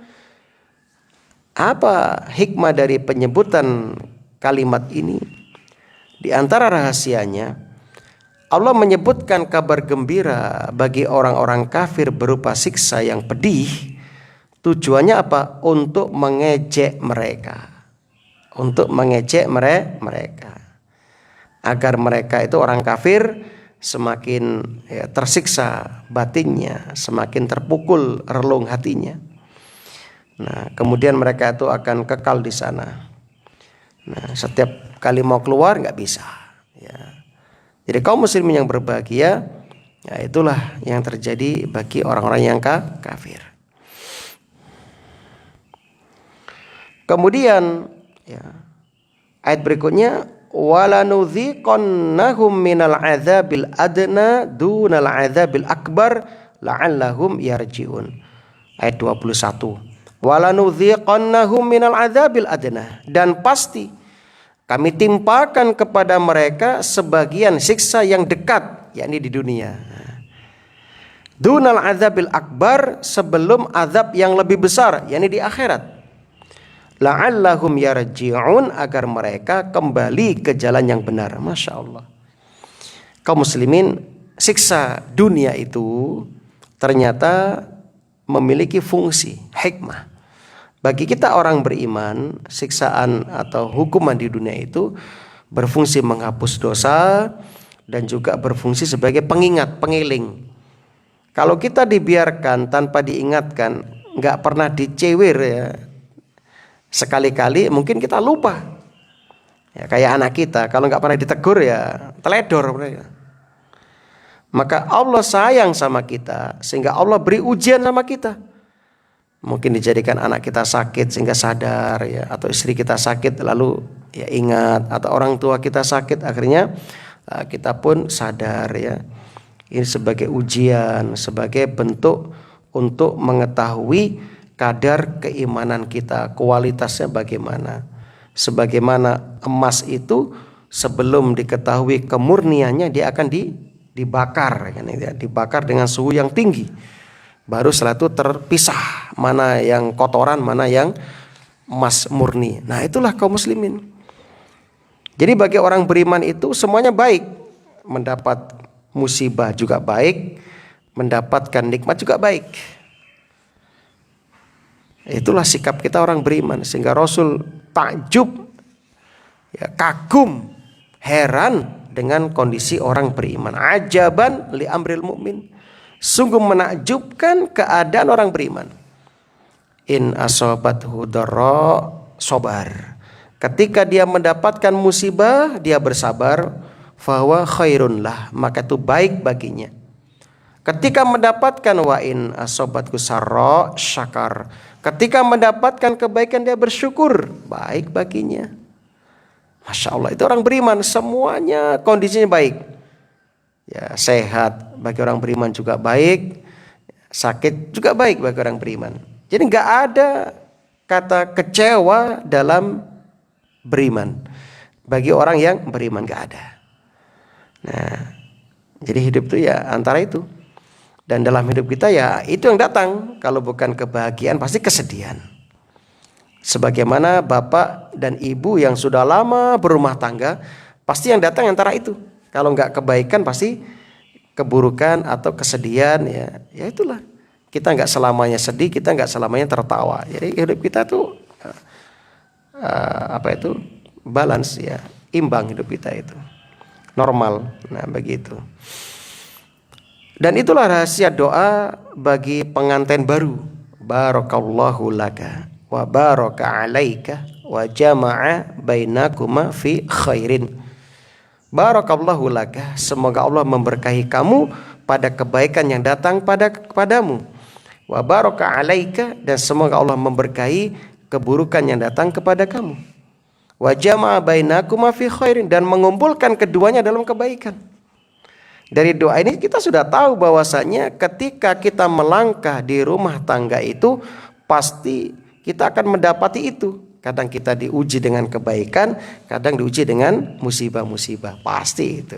Apa hikmah dari penyebutan kalimat ini? Di antara rahasianya, Allah menyebutkan kabar gembira bagi orang-orang kafir berupa siksa yang pedih. Tujuannya apa? Untuk mengejek mereka. Untuk mengejek mereka. Agar mereka itu orang kafir semakin ya, tersiksa batinnya, semakin terpukul relung hatinya. Nah, kemudian mereka itu akan kekal di sana. Nah, setiap kali mau keluar nggak bisa. Ya. Jadi kaum muslimin yang berbahagia, ya itulah yang terjadi bagi orang-orang yang kafir. Kemudian, ya, ayat berikutnya, walanudhiqannahum minal adzabil adna dunal adzabil akbar la'allahum yarji'un. Ayat 21. Walanudhiqannahum minal adzabil adna, dan pasti kami timpakan kepada mereka sebagian siksa yang dekat, yakni di dunia. Dunal adzabil akbar, sebelum azab yang lebih besar, yakni di akhirat. La'allahum yarji'un, agar mereka kembali ke jalan yang benar. Masya Allah. Kaum muslimin, siksa dunia itu ternyata memiliki fungsi, hikmah. Bagi kita orang beriman, siksaan atau hukuman di dunia itu berfungsi menghapus dosa dan juga berfungsi sebagai pengingat, pengiling. Kalau kita dibiarkan tanpa diingatkan, nggak pernah dicewir ya, sekali-kali mungkin kita lupa. Ya, kayak anak kita, kalau nggak pernah ditegur ya teledor mereka. Maka Allah sayang sama kita sehingga Allah beri ujian sama kita. Mungkin dijadikan anak kita sakit sehingga sadar ya, atau istri kita sakit lalu ya ingat, atau orang tua kita sakit akhirnya kita pun sadar ya. Ini sebagai ujian, sebagai bentuk untuk mengetahui kadar keimanan kita, kualitasnya bagaimana. Sebagaimana emas itu sebelum diketahui kemurniannya dia akan dibakar kan, dibakar dengan suhu yang tinggi. Baru setelah itu terpisah mana yang kotoran, mana yang emas murni. Nah, itulah kaum muslimin. Jadi bagi orang beriman itu semuanya baik. Mendapat musibah juga baik, mendapatkan nikmat juga baik. Itulah sikap kita orang beriman, sehingga Rasul takjub, ya, kagum, heran dengan kondisi orang beriman. Ajaban li amril mu'min. Sungguh menakjubkan keadaan orang beriman. In asobathu dharra sabar. Ketika dia mendapatkan musibah, dia bersabar, fahuwa khairun lah, maka itu baik baginya. Ketika mendapatkan wa in asobathu sarra syakar. Ketika mendapatkan kebaikan, dia bersyukur, baik baginya. Masya Allah, itu orang beriman, semuanya kondisinya baik. Ya, sehat bagi orang beriman juga baik, sakit juga baik bagi orang beriman. Jadi nggak ada kata kecewa dalam beriman. Bagi orang yang beriman nggak ada. Nah, jadi hidup itu ya antara itu. Dan dalam hidup kita ya itu yang datang. Kalau bukan kebahagiaan pasti kesedihan. Sebagaimana bapak dan ibu yang sudah lama berumah tangga, pasti yang datang antara itu. Kalau nggak kebaikan pasti keburukan atau kesedihan, ya itulah. Kita nggak selamanya sedih, kita nggak selamanya tertawa. Jadi hidup kita tuh balance, ya, imbang hidup kita itu, normal. Nah, begitu. Dan itulah rahasia doa bagi pengantin baru. Barakallahu laka wa baraka alaika wa jama'a bainakuma fi khairin. Barakallahu laka, semoga Allah memberkahi kamu pada kebaikan yang datang kepadamu. Wa baraka alaika, dan semoga Allah memberkahi keburukan yang datang kepada kamu. Wa jama'a bainakuma fi khairin, dan mengumpulkan keduanya dalam kebaikan. Dari doa ini kita sudah tahu bahwasanya ketika kita melangkah di rumah tangga itu pasti kita akan mendapati itu. Kadang kita diuji dengan kebaikan, kadang diuji dengan musibah-musibah, pasti itu.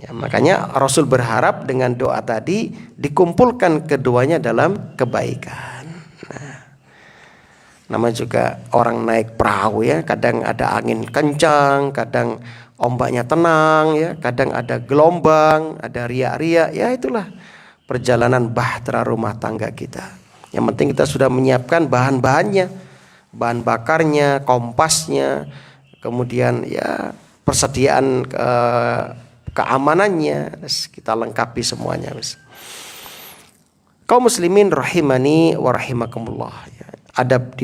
Ya, makanya Rasul berharap dengan doa tadi dikumpulkan keduanya dalam kebaikan. Nah, nama juga orang naik perahu, ya, kadang ada angin kencang, kadang ombaknya tenang, ya, kadang ada gelombang, ada riak-riak, ya itulah perjalanan bahtera rumah tangga kita. Yang penting kita sudah menyiapkan bahan-bahannya, bahan bakarnya, kompasnya, kemudian ya persediaan keamanannya, kita lengkapi semuanya. Kaum muslimin rahimani wa rahimakumullah. Azab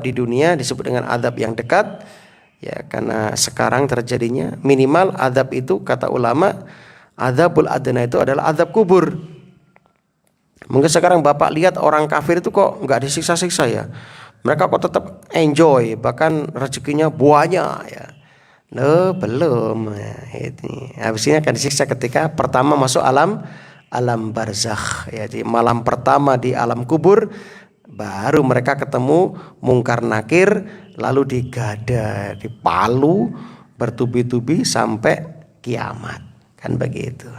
di dunia disebut dengan azab yang dekat. Ya, karena sekarang terjadinya minimal azab itu, kata ulama, azabul adna itu adalah azab kubur. Mungkin sekarang Bapak lihat orang kafir itu kok nggak disiksa-siksa, ya. Mereka kok tetap enjoy, bahkan rezekinya banyak, ya. Belum. Ini habis ini akan disiksa ketika pertama masuk alam barzakh, ya. Di malam pertama di alam kubur baru mereka ketemu mungkar nakir, lalu digada, dipalu bertubi-tubi sampai kiamat, kan begitu.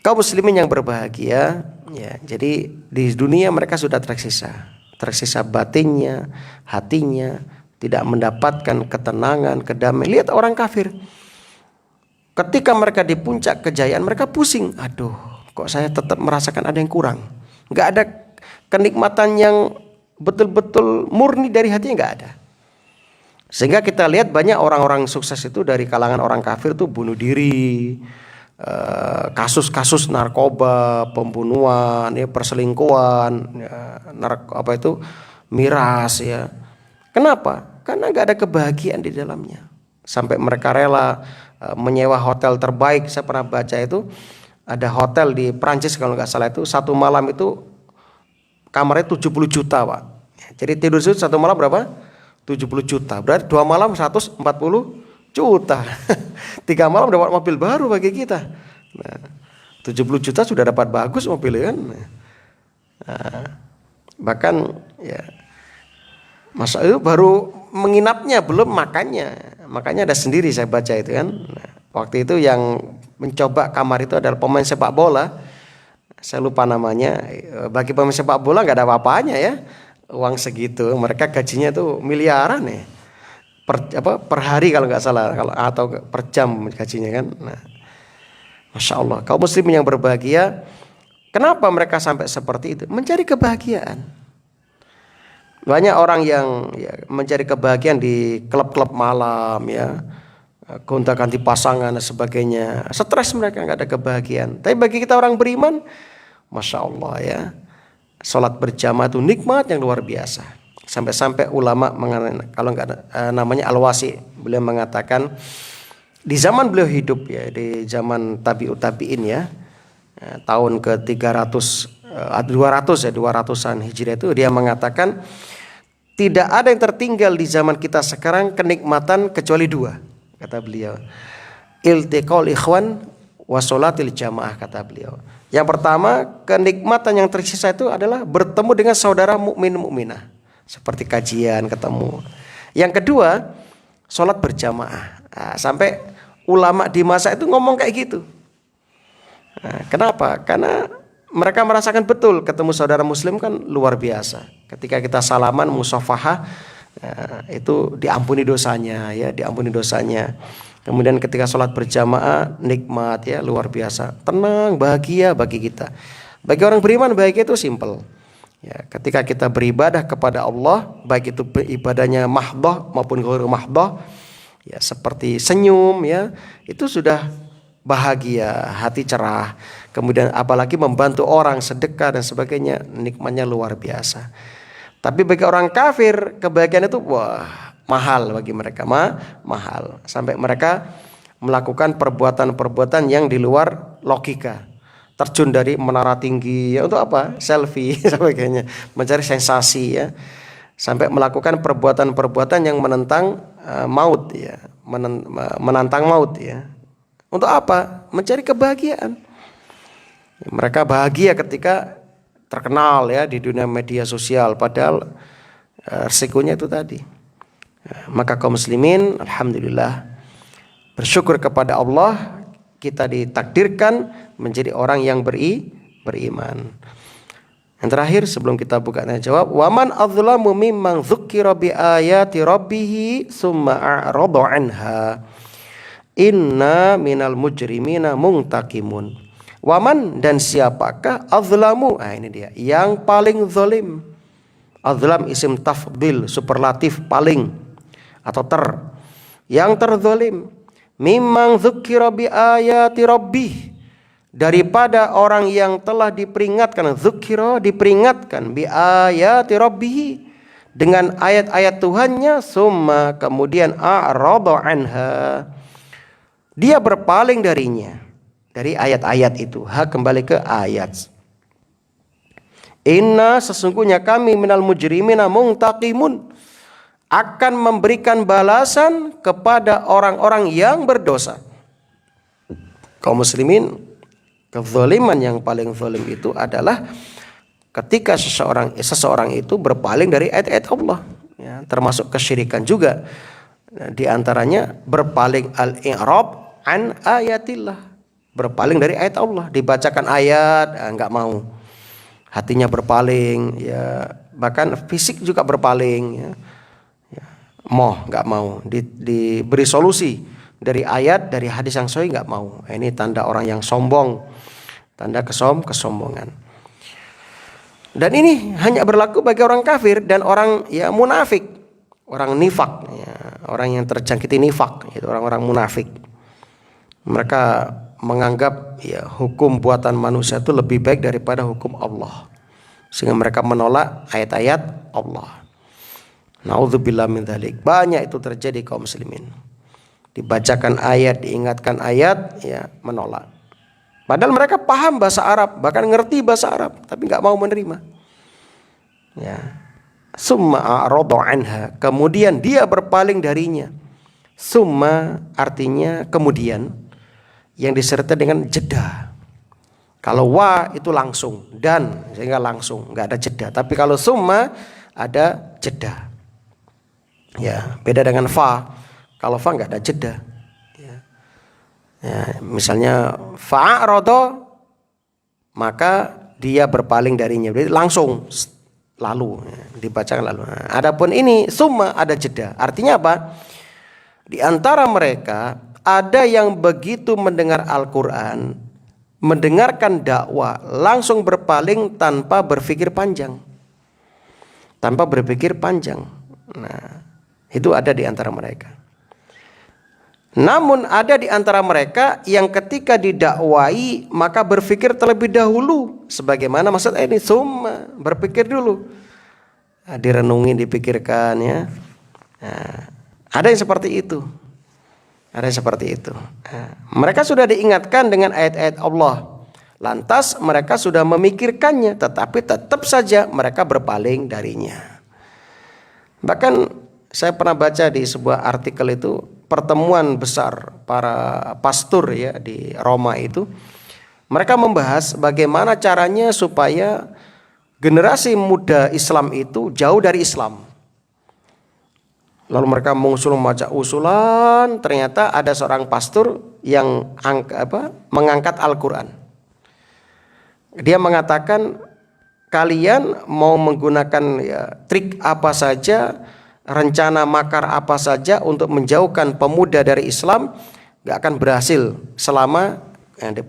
Kaum muslimin yang berbahagia, ya, jadi di dunia mereka sudah tersiksa batinnya, hatinya, tidak mendapatkan ketenangan, kedamaian. Lihat orang kafir, ketika mereka di puncak kejayaan mereka pusing, aduh, kok saya tetap merasakan ada yang kurang, nggak ada kenikmatan yang betul-betul murni dari hatinya, nggak ada. Sehingga kita lihat banyak orang-orang sukses itu dari kalangan orang kafir tuh bunuh diri, kasus-kasus narkoba, pembunuhan, ya, perselingkuhan, ya, miras, ya. Kenapa? Karena nggak ada kebahagiaan di dalamnya. Sampai mereka rela menyewa hotel terbaik. Saya pernah baca itu ada hotel di Prancis kalau nggak salah, itu satu malam itu kamarnya 70 juta, Pak. Jadi tidur situ satu malam berapa? 70 juta. Berarti 2 malam 140 juta. 3 malam dapat mobil baru bagi kita. Nah, 70 juta sudah dapat bagus mobilnya, kan. Nah, bahkan ya masa itu baru menginapnya, belum makannya. Makanya ada sendiri, saya baca itu, kan. Nah, waktu itu yang mencoba kamar itu adalah pemain sepak bola. Saya lupa namanya. Bagi pemirsa sepak bola nggak ada apa-apanya ya. Uang segitu, mereka gajinya tuh miliaran ya. Per hari kalau nggak salah, atau per jam gajinya kan. Nah, Masya Allah, kaum muslimin yang berbahagia, kenapa mereka sampai seperti itu? Mencari kebahagiaan. Banyak orang yang mencari kebahagiaan di klub-klub malam ya, gonta-ganti pasangan dan sebagainya. Stres mereka, nggak ada kebahagiaan. Tapi bagi kita orang beriman, Masya Allah ya, sholat berjamaah itu nikmat yang luar biasa. Sampai-sampai ulama mengatakan, kalau nggak ada, namanya Al-Wasi, beliau mengatakan di zaman beliau hidup ya, di zaman tabi'ut tabi'in ya, tahun ke 300 200-an Hijriah itu, dia mengatakan tidak ada yang tertinggal di zaman kita sekarang kenikmatan kecuali dua, kata beliau. Iltiqaul ikhwan wa sholatil jamaah, kata beliau. Yang pertama, kenikmatan yang tersisa itu adalah bertemu dengan saudara mukmin mukminah, seperti kajian ketemu. Yang kedua, sholat berjamaah. Nah, sampai ulama di masa itu ngomong kayak gitu. Nah, kenapa? Karena mereka merasakan betul ketemu saudara muslim kan luar biasa. Ketika kita salaman musafahah, itu diampuni dosanya ya, diampuni dosanya. Kemudian ketika sholat berjamaah nikmat ya, luar biasa, tenang, bahagia bagi kita. Bagi orang beriman bahagia itu simple. Ya, ketika kita beribadah kepada Allah, baik itu ibadahnya mahdhah maupun ghairu mahdhah, ya seperti senyum ya, itu sudah bahagia, hati cerah. Kemudian apalagi membantu orang, sedekah dan sebagainya, nikmatnya luar biasa. Tapi bagi orang kafir, kebahagiaan itu wah, mahal bagi mereka, mahal. Sampai mereka melakukan perbuatan-perbuatan yang di luar logika. Terjun dari menara tinggi ya, untuk apa? Selfie sebagainya, mencari sensasi ya. Sampai melakukan perbuatan-perbuatan yang menentang maut ya, menantang maut ya. Untuk apa? Mencari kebahagiaan. Mereka bahagia ketika terkenal ya di dunia media sosial, padahal resikonya itu tadi. Maka kaum muslimin, alhamdulillah, bersyukur kepada Allah, kita ditakdirkan menjadi orang yang beriman. Yang terakhir sebelum kita buka tanya jawab, waman adzlamu mimman dzukira bi ayati rabbih tsumma a'rada anha inna minal mujrimina muntakimun. Waman, dan siapakah adzlamu, ini dia yang paling zalim. Adzlam isim tafdil, superlatif paling atau yang terzalim. Mimman dzukira bi ayati rabbih, daripada orang yang telah diperingatkan, dzukira diperingatkan, bi ayati rabbih dengan ayat-ayat Tuhannya, summa kemudian a'rada anha, dia berpaling darinya, dari ayat-ayat itu. Kembali ke ayat. Inna, sesungguhnya kami minal mujrimina muntaqimun, akan memberikan balasan kepada orang-orang yang berdosa. Kaum muslimin, kezaliman yang paling zalim itu adalah ketika seseorang itu berpaling dari ayat-ayat Allah ya, termasuk kesyirikan juga. Di antaranya berpaling al-i'rab an ayatillah, berpaling dari ayat Allah. Dibacakan ayat enggak mau, hatinya berpaling ya, bahkan fisik juga berpaling ya. Enggak mau diberi solusi dari ayat, dari hadis yang sahih enggak mau. Ini tanda orang yang sombong, tanda kesombongan. Dan ini hanya berlaku bagi orang kafir dan orang ya munafik, orang nifak ya, orang yang terjangkiti nifak, itu orang-orang munafik. Mereka menganggap ya hukum buatan manusia itu lebih baik daripada hukum Allah, sehingga mereka menolak ayat-ayat Allah. Nauzubillah min dzalik. Banyak itu terjadi kaum muslimin. Dibacakan ayat, diingatkan ayat, ya menolak. Padahal mereka paham bahasa Arab, bahkan ngerti bahasa Arab, tapi enggak mau menerima. Ya. Summa a'rada anha, kemudian dia berpaling darinya. Summa artinya kemudian, yang disertai dengan jeda. Kalau wa itu langsung, dan sehingga langsung, enggak ada jeda. Tapi kalau summa ada jeda. Ya, beda dengan fa. Kalau fa enggak ada jeda. Ya, misalnya fa'arada maka dia berpaling darinya. Jadi langsung lalu dibacakan lalu. Nah, adapun ini summa ada jeda. Artinya apa? Di antara mereka ada yang begitu mendengar Al-Qur'an, mendengarkan dakwah, langsung berpaling tanpa berpikir panjang. Tanpa berpikir panjang. Nah, itu ada di antara mereka. Namun ada di antara mereka yang ketika didakwai maka berpikir terlebih dahulu. Sebagaimana maksud ini summa, berpikir dulu. Nah, direnungi, dipikirkan ya. Nah, ada yang seperti itu. Ada yang seperti itu. Nah, mereka sudah diingatkan dengan ayat-ayat Allah. Lantas mereka sudah memikirkannya, tetapi tetap saja mereka berpaling darinya. Bahkan saya pernah baca di sebuah artikel itu, pertemuan besar para pastor ya di Roma itu, mereka membahas bagaimana caranya supaya generasi muda Islam itu jauh dari Islam. Lalu mereka membaca usulan, ternyata ada seorang pastor yang mengangkat Al-Quran. Dia mengatakan, kalian mau menggunakan trik apa saja, rencana makar apa saja untuk menjauhkan pemuda dari Islam, gak akan berhasil selama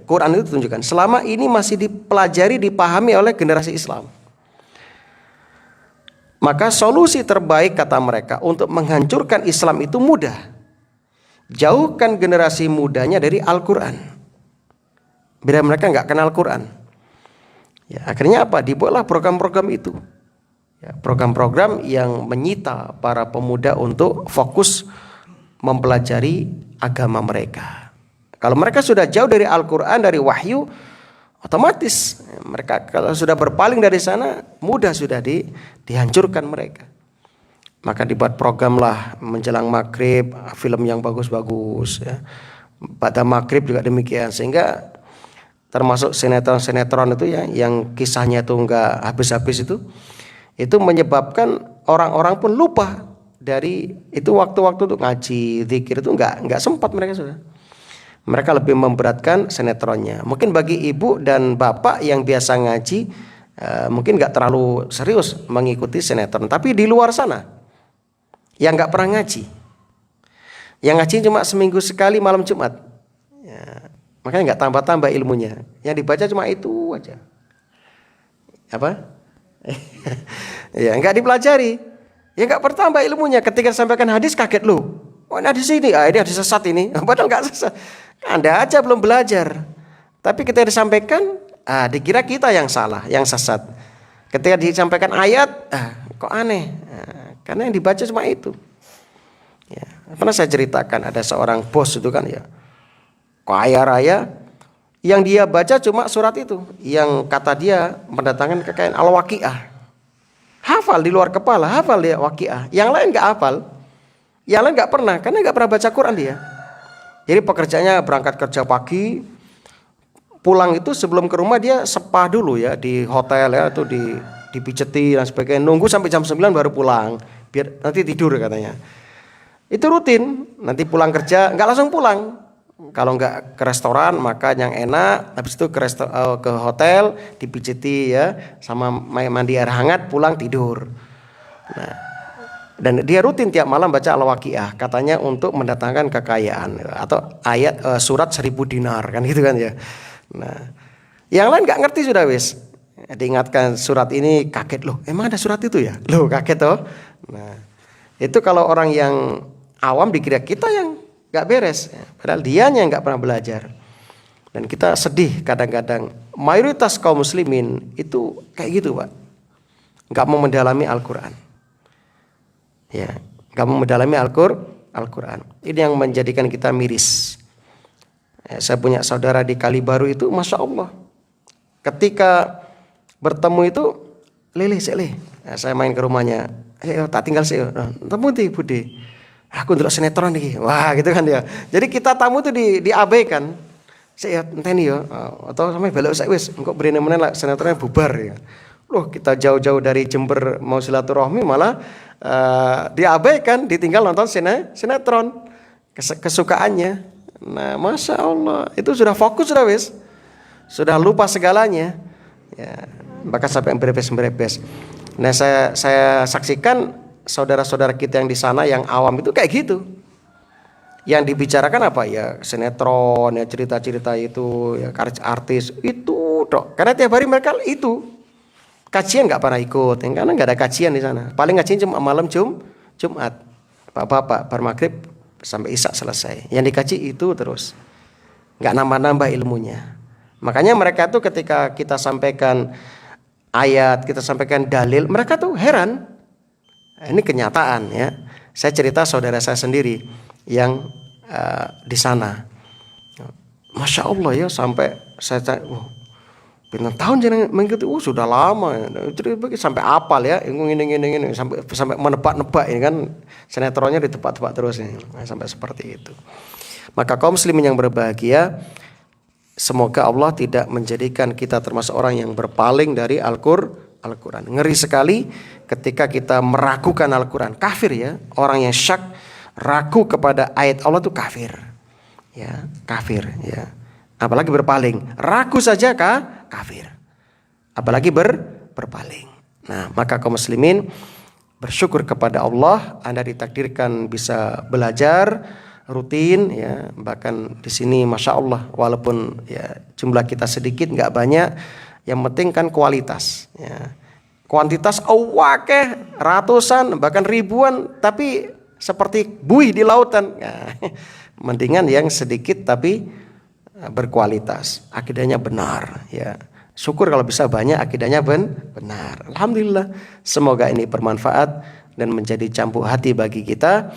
Quran itu tunjukkan selama ini masih dipelajari, dipahami oleh generasi Islam. Maka solusi terbaik kata mereka untuk menghancurkan Islam itu mudah. Jauhkan generasi mudanya dari Al-Quran. Bila mereka gak kenal Quran. Ya, akhirnya apa? Dibuatlah program-program itu. Ya, program-program yang menyita para pemuda untuk fokus mempelajari agama mereka. Kalau mereka sudah jauh dari Al-Quran, dari wahyu, otomatis mereka kalau sudah berpaling dari sana, mudah sudah dihancurkan mereka. Maka dibuat program lah menjelang maghrib, film yang bagus-bagus ya. Pada maghrib juga demikian, sehingga termasuk sinetron-sinetron itu ya, yang kisahnya itu enggak habis-habis itu menyebabkan orang-orang pun lupa dari itu, waktu-waktu untuk ngaji, zikir itu enggak sempat mereka sudah. Mereka lebih memberatkan sinetronnya. Mungkin bagi ibu dan bapak yang biasa ngaji, mungkin enggak terlalu serius mengikuti sinetron. Tapi di luar sana, yang enggak pernah ngaji, yang ngaji cuma seminggu sekali malam Jumat, ya, makanya enggak tambah-tambah ilmunya. Yang dibaca cuma itu aja. Apa? Ya enggak dipelajari. Ya enggak bertambah ilmunya. Ketika disampaikan hadis kaget loh. Oh ini hadis ini, ini hadis sesat ini. Padahal enggak sesat. Anda aja belum belajar. Tapi ketika disampaikan, dikira kita yang salah, yang sesat. Ketika disampaikan ayat, kok aneh. Karena yang dibaca cuma itu. Ya, pernah saya ceritakan ada seorang bos itu kan ya, kaya raya, yang dia baca cuma surat itu, yang kata dia mendatangkan kekayaan, Al-Waqiah. Hafal di luar kepala, hafal dia Waqiah. Yang lain enggak hafal. Yang lain enggak pernah, karena enggak pernah baca Quran dia. Jadi pekerjaannya berangkat kerja pagi, pulang itu sebelum ke rumah dia spa dulu ya di hotel ya, itu dipijeti dan sebagainya, nunggu sampai jam 9 baru pulang, biar nanti tidur katanya. Itu rutin, nanti pulang kerja enggak langsung pulang. Kalau enggak ke restoran maka yang enak, habis itu ke hotel dipijeti ya, sama mandi air hangat, pulang tidur. Nah, dan dia rutin tiap malam baca Al-Waqiah, katanya untuk mendatangkan kekayaan atau ayat surat 1000 dinar kan gitu kan ya. Nah, yang lain enggak ngerti sudah wis. Diingatkan surat ini kaget loh, emang ada surat itu ya? Loh kaget toh. Nah, itu kalau orang yang awam dikira kita yang gak beres, padahal dianya yang gak pernah belajar. Dan kita sedih kadang-kadang, mayoritas kaum muslimin itu kayak gitu Pak, gak mau mendalami Al-Quran ya, gak mau mendalami Al-Quran. Ini yang menjadikan kita miris. Saya punya saudara di Kalibaru itu, Masya Allah, ketika bertemu itu leleh. Saya main ke rumahnya, tak tinggal sih, temu di Budi, aku ndelok sinetron nih, wah gitu kan ya. Jadi kita tamu tuh diabaikan. Saya enteni ya, atau sampai belok saya wis, engko brene menen lah sinetronnya bubar ya. Loh, kita jauh-jauh dari Jember mau silaturahmi malah diabaikan, ditinggal nonton sinetron kesukaannya. Nah, Masya Allah, itu sudah fokus sudah wis. sudah lupa segalanya. Ya, bahkan sampai berepes-berepes. Nah, saya saksikan saudara-saudara kita yang di sana yang awam itu kayak gitu. Yang dibicarakan apa ya, sinetron, ya cerita-cerita itu, ya artis itu, dok. Karena tiap hari mereka itu kajian nggak pernah ikut, karena nggak ada kajian di sana. Paling kajian cuma malam Jumat, bapak-bapak maghrib sampai isya selesai. Yang dikaji itu terus, nggak nambah-nambah ilmunya. Makanya mereka tuh ketika kita sampaikan ayat, kita sampaikan dalil, mereka tuh heran. Ini kenyataan ya. Saya cerita saudara saya sendiri yang di sana. Masya Allah ya, sampai saya bintang tahun jangan mengikuti, sudah lama. Sampai apal ya, ini sampai menebak-nebak ini kan, sinetronnya ditebak-tebak terus ini. Sampai seperti itu. Maka kaum muslimin yang berbahagia, semoga Allah tidak menjadikan kita termasuk orang yang berpaling dari Al-Quran. Ngeri sekali ketika kita meragukan Al-Quran. Kafir ya. Orang yang syak, ragu kepada ayat Allah itu kafir. Ya, kafir ya. Apalagi berpaling. Ragu saja kafir. Apalagi berpaling. Nah, maka kaum muslimin bersyukur kepada Allah, Anda ditakdirkan bisa belajar rutin ya, bahkan di sini masya Allah walaupun ya jumlah kita sedikit nggak banyak, yang penting kan kualitas ya. Kuantitas awake ratusan bahkan ribuan tapi seperti buih di lautan ya. Mendingan yang sedikit tapi berkualitas, akidahnya benar ya. Syukur kalau bisa banyak akidahnya benar. Alhamdulillah, semoga ini bermanfaat dan menjadi cambuk hati bagi kita.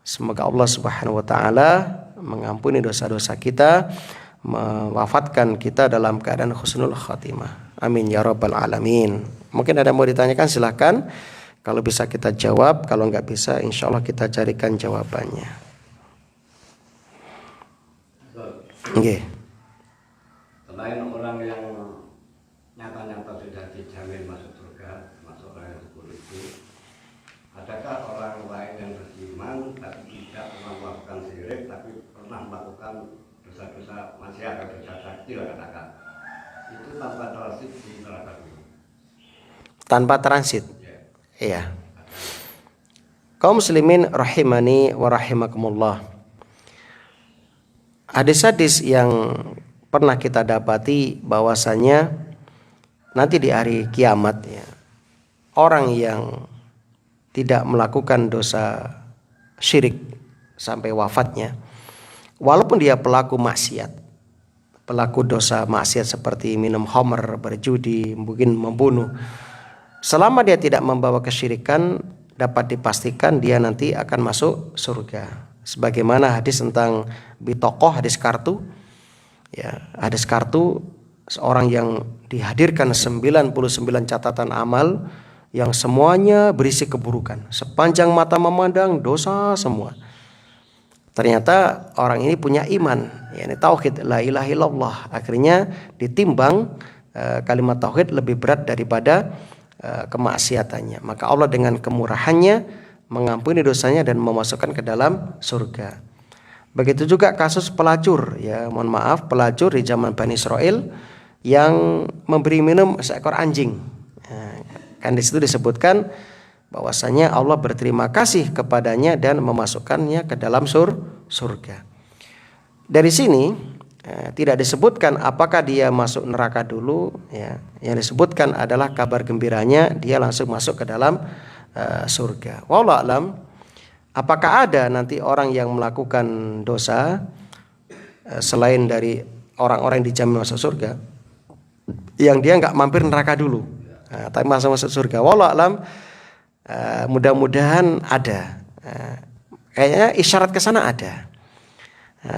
Semoga Allah Subhanahu wa taala mengampuni dosa-dosa kita, mewafatkan kita dalam keadaan husnul khatimah. Amin ya rabbal alamin. Mungkin ada mau ditanyakan, silahkan. Kalau bisa kita jawab, kalau nggak bisa insya Allah kita carikan jawabannya. Oke. Selain orang yang nyata-nyata sudah dijamin masuk surga, masuk ayat 10 itu, adakah orang lain yang beriman tapi tidak pernah melakukan syirik, tapi pernah melakukan dosa-dosa maksiat atau dosa kecil katakan, itu tanpa transit di neraka dulu? Tanpa transit? Ya. Iya. Kaum muslimin rahimani wa rahimakumullah. Hadis-hadis yang pernah kita dapati bahwasanya nanti di hari kiamat ya, orang yang tidak melakukan dosa syirik sampai wafatnya, walaupun dia pelaku maksiat, pelaku dosa maksiat seperti minum khamr, berjudi, mungkin membunuh, selama dia tidak membawa kesyirikan, dapat dipastikan dia nanti akan masuk surga. Sebagaimana hadis tentang bitokoh, hadis kartu ya, hadis kartu, seorang yang dihadirkan 99 catatan amal yang semuanya berisi keburukan, sepanjang mata memandang dosa semua. Ternyata orang ini punya iman, yakni tauhid, la ilaha illallah. Akhirnya ditimbang kalimat tauhid lebih berat daripada kemaksiatannya. Maka Allah dengan kemurahannya mengampuni dosanya dan memasukkan ke dalam surga. Begitu juga kasus pelacur ya, mohon maaf, pelacur di zaman Bani Israel yang memberi minum seekor anjing. Kan di situ disebutkan bahwasanya Allah berterima kasih kepadanya dan memasukkannya ke dalam surga. Dari sini tidak disebutkan apakah dia masuk neraka dulu ya. Yang disebutkan adalah kabar gembiranya dia langsung masuk ke dalam surga. Wallahu a'lam. Apakah ada nanti orang yang melakukan dosa selain dari orang-orang yang dijamin masuk surga, yang dia nggak mampir neraka dulu, tapi masuk surga? Wallahu a'lam. Mudah-mudahan ada. Kayaknya isyarat ke sana ada.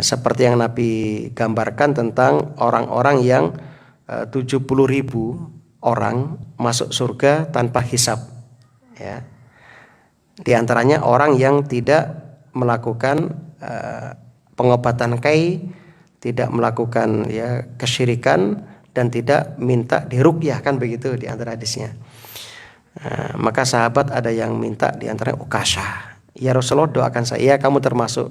Seperti yang Nabi gambarkan tentang orang-orang yang 70.000 orang masuk surga tanpa hisab. Ya. Di antaranya orang yang tidak melakukan pengobatan kai, tidak melakukan ya kesyirikan dan tidak minta diruqyah, kan begitu di antara hadisnya. Maka sahabat ada yang minta di antara Ukasha, ya Rasulullah doakan saya, ya kamu termasuk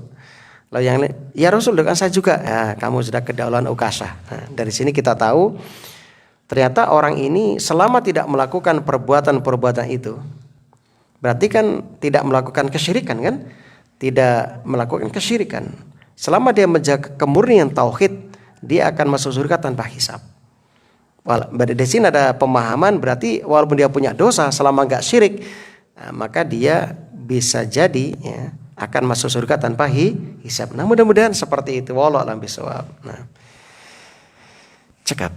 Lalu yang lain, ya Rasul dengan saya juga. Ya, kamu sudah kedaulatan ukasah. Nah, dari sini kita tahu ternyata orang ini selama tidak melakukan perbuatan-perbuatan itu, berarti kan tidak melakukan kesyirikan kan? Tidak melakukan kesyirikan. Selama dia menjaga kemurnian tauhid, dia akan masuk surga tanpa hisab. Di sini ada pemahaman berarti walaupun dia punya dosa selama enggak syirik, nah, maka dia bisa jadi ya, akan masuk surga tanpa hisab. Nah, mudah-mudahan seperti itu. Wallahu a'lam bishawab. Nah. Cekap.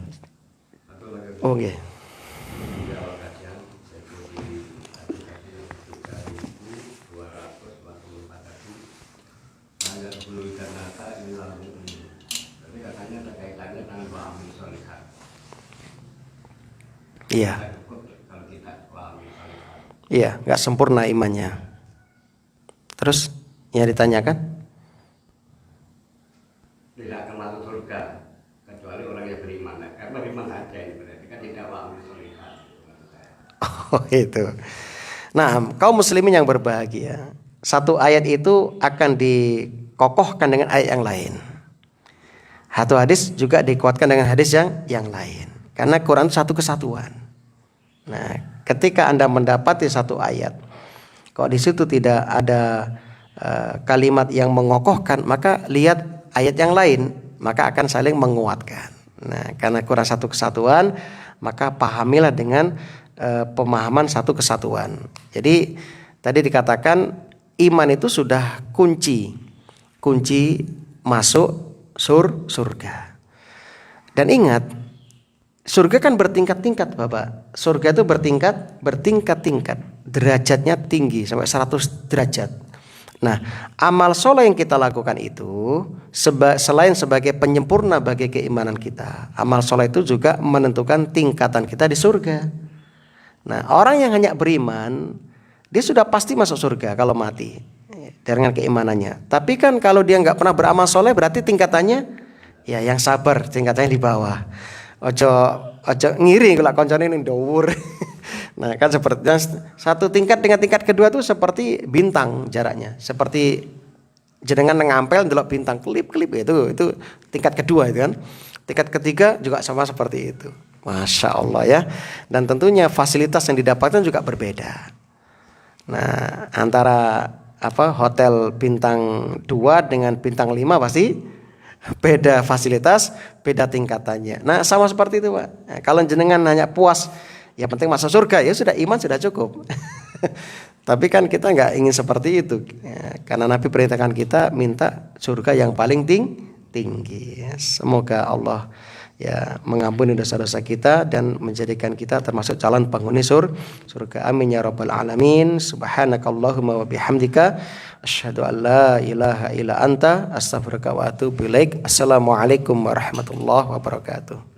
Oh, okay. Iya. Iya, nggak sempurna imannya. Terus yang ditanyakan? Tidak akan masuk surga kecuali orang yang beriman. Karena beriman saja ini berarti kan tidak wa'amil sholihat. Oh itu. Nah, kaum muslimin yang berbahagia, satu ayat itu akan dikokohkan dengan ayat yang lain. Satu hadis juga dikuatkan dengan hadis yang lain. Karena Quran satu kesatuan. Nah, ketika Anda mendapati satu ayat, kok di situ tidak ada kalimat yang mengokohkan, maka lihat ayat yang lain, maka akan saling menguatkan. Nah, karena Quran satu kesatuan, maka pahamilah dengan pemahaman satu kesatuan. Jadi tadi dikatakan iman itu sudah kunci masuk surga. Dan ingat, surga kan bertingkat-tingkat, Bapak. Surga itu bertingkat-tingkat. Derajatnya tinggi sampai 100 derajat. Nah, amal soleh yang kita lakukan itu selain sebagai penyempurna bagi keimanan kita, amal soleh itu juga menentukan tingkatan kita di surga. Nah, orang yang hanya beriman, dia sudah pasti masuk surga kalau mati dengan keimanannya. Tapi kan kalau dia nggak pernah beramal soleh, berarti tingkatannya ya yang sabar, tingkatannya di bawah. Ojo ngiri kalau koncone ning dhuwur. Nah, kan seperti satu tingkat dengan tingkat kedua itu seperti bintang jaraknya. Seperti jenengan ngampel ndelok bintang kelip-kelip itu tingkat kedua itu kan. Tingkat ketiga juga sama seperti itu. Masya Allah ya. Dan tentunya fasilitas yang didapatkan juga berbeda. Nah, antara hotel bintang 2 dengan bintang 5 pasti beda fasilitas, beda tingkatannya. Nah, sama seperti itu, Pak. Nah, kalau jenengan hanya puas, ya penting masuk surga, ya sudah, iman sudah cukup. Tapi kan kita nggak ingin seperti itu, ya, karena Nabi perintahkan kita minta surga yang paling tinggi. Semoga Allah ya mengampuni dosa-dosa kita dan menjadikan kita termasuk calon penghuni surga. Amin ya rabbal alamin. Subhanakallahumma wa bihamdika asyhadu an la ilaha illa anta astaghfiruka wa atubu ilaik. Assalamualaikum warahmatullahi wabarakatuh.